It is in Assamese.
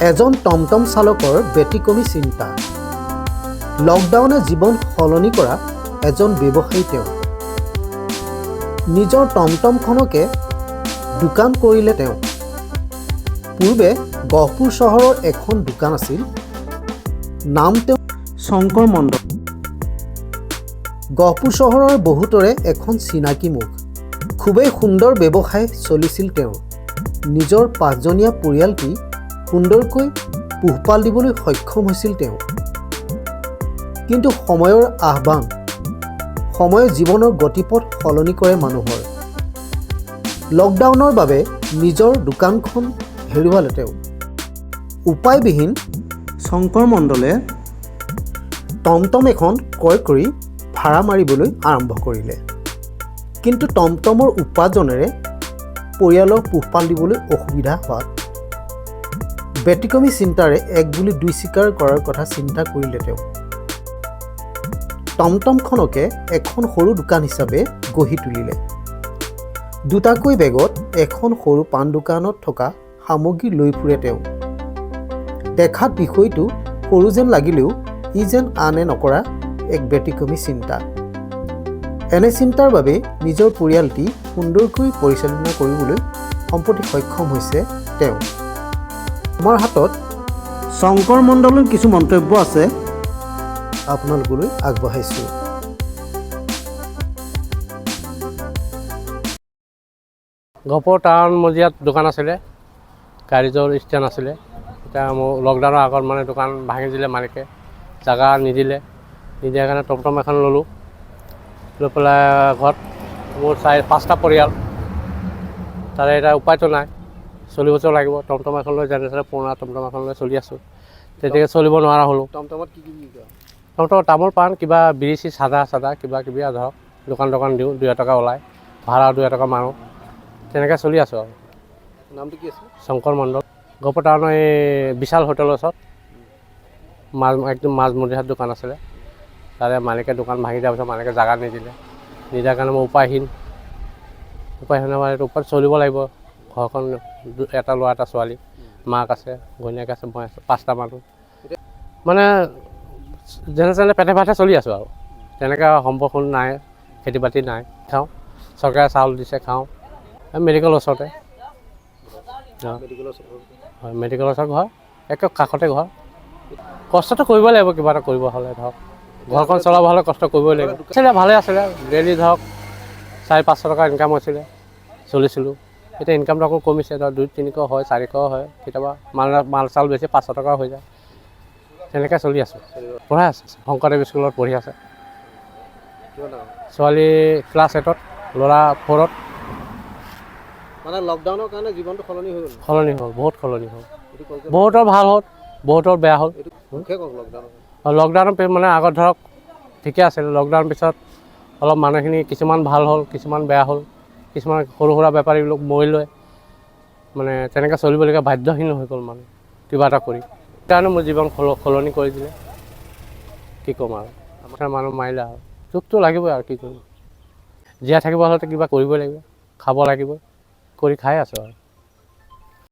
এজন টমটম চালকৰ ব্যতিক্ৰমী চিন্তা। লকডাউনে জীৱন সলনি কৰা এজন ব্যৱসায়ী তেওঁ। নিজৰ টমটমখনকে দোকান কৰিলে তেওঁ। পূৰ্বে গহপুৰ চহৰৰ এখন দোকান আছিল, নাম তেওঁ শংকৰ মণ্ডল। গহপুৰ চহৰৰ বহুতৰে এখন চিনাকি মুখ। খুবেই সুন্দৰ ব্যৱসায় চলিছিল তেওঁৰ। নিজৰ 5জনীয়া পৰিয়ালটি সুন্দৰকৈ পোহপাল দিবলৈ সক্ষম হৈছিল তেওঁ। কিন্তু সময়ৰ আহ্বান, সময়ে জীৱনৰ গতিপথ সলনি কৰে মানুহৰ। লকডাউনৰ বাবে নিজৰ দোকানখন হেৰুৱালে তেওঁ। উপায়বিহীন শংকৰ মণ্ডলে টমটম এখন ক্ৰয় কৰি ভাড়া মাৰিবলৈ আৰম্ভ কৰিলে। কিন্তু টমটমৰ উপাৰ্জনেৰে পৰিয়ালৰ পোহপাল দিবলৈ অসুবিধা হোৱাত ব্যতিক্ৰমী চিন্তাৰে এক বুলি দুই স্বীকাৰ কৰাৰ কথা চিন্তা কৰিলে তেওঁ। টমটমখনকে এখন সৰু দোকান হিচাপে গঢ়ি তুলিলে। দুটাকৈ বেগত এখন সৰু পাণ দোকানত থকা সামগ্ৰী লৈ ফুৰে তেওঁ। দেখাত বিষয়টো সৰু যেন লাগিলেও ই যেন আনে নকৰা এক ব্যতিক্ৰমী চিন্তা। এনে চিন্তাৰ বাবে নিজৰ পৰিয়ালটি সুন্দৰকৈ পৰিচালনা কৰিবলৈ সম্প্ৰতি সক্ষম হৈছে তেওঁ। আমাৰ হাতত শংকৰ মণ্ডলৰ কিছু মন্তব্য আছে, আপোনালোকলৈ আগবঢ়াইছোঁ। গহপুৰ টাউন মজিয়াত দোকান আছিলে, গাড়ীযোৰ ষ্টেণ্ড আছিলে। এতিয়া মোৰ লকডাউনৰ আগত মানে দোকান ভাঙি দিলে মালিকে, জেগা নিদিয়াৰ কাৰণে টমটম এখন ল'লোঁ। লৈ পেলাই ঘৰত মোৰ 4-5টা পৰিয়াল, তাৰে এতিয়া উপায়টো নাই, চলিবতো লাগিব। টমটম এখন লৈ যেনে পুৰণা টমটম এখন লৈ চলি আছোঁ। তেনেকৈ চলিব নোৱাৰা হ'লোঁ। টমটমত কি বিকা? টমটম তামোল পাণ কিবা বিৰি চি চাদা কিবা কিবি ধৰক দোকান দিওঁ, 2 টকা ওলায়, ভাড়া 2 টকা মাৰোঁ, তেনেকৈ চলি আছোঁ আৰু। নামটো কি আছে? শংকৰ মণ্ডল। গহপুৰ টাউনৰ এই বিশাল হোটেলৰ ওচৰত একদম মাজমজিয়াত দোকান আছিলে। তাৰে মালিকে দোকান ভাঙি দিয়াৰ পিছত মালিকে জেগা নিদিয়াৰ কাৰণে মই উপায়হীন ওপৰত চলিব লাগিব। ঘৰখন এটা ল'ৰা এটা ছোৱালী, মাক আছে, ঘৈণীয়েক আছে, মই আছোঁ, 5টা মানুহ। মানে যেনে তেনে পেটে ভাতে চলি আছোঁ আৰু। তেনেকৈ সম্পৰ্ক নাই, খেতি বাতি নাই, খাওঁ। চৰকাৰে চাউল দিছে, খাওঁ। মেডিকেলৰ ওচৰতে, হয়, মেডিকেলৰ ওচৰত ঘৰ, একে কাষতে ঘৰ। কষ্টটো কৰিবই লাগিব, কিবা এটা কৰিব হ'লে ধৰক। ঘৰখন চলাব হ'লে কষ্ট কৰিবই লাগিব। আছিলে ভালে আছিলে, ডেইলি ধৰক 400-500 টকা ইনকাম হৈছিলে, চলিছিলোঁ। এতিয়া ইনকামটো আকৌ কমিছে, ধৰক 200-300 হয়, 400 হয়, কেতিয়াবা মাল চাউল বেছি 500 টকা হৈ যায়। তেনেকৈ চলি আছোঁ। পঢ়াই আছে, শংকৰদেৱ স্কুলত পঢ়ি আছে। ছোৱালী ক্লাছ 8ত, ল'ৰা 4ত। মানে লকডাউনৰ কাৰণে জীৱনটো সলনি হৈ গ'ল। সলনি হ'ল, বহুত সলনি হ'ল। বহুতৰ ভাল হ'ল, বহুতৰ বেয়া হ'ল। লকডাউনৰ মানে আগত ধৰক ঠিকে আছিল। লকডাউনৰ পিছত অলপ মানুহখিনি কিছুমান ভাল হ'ল, কিছুমান বেয়া হ'ল। কিছুমান সৰু সুৰা বেপাৰীবিলাক মৰিলে, মানে তেনেকৈ চলিবলগীয়া বাধ্যহীন হৈ গ'ল মানে কিবা এটা কৰি। সেইকাৰণে মোৰ জীৱন সলনি কৰি দিলে। কি ক'ম আৰু, আমাৰ মানুহ মাৰিলে আৰু দুখটো লাগিবই আৰু কি কৰিম। জীয়াই থাকিব হ'লেতো কিবা কৰিবই লাগিব, খাব লাগিব, কৰি খাই আছোঁ আৰু।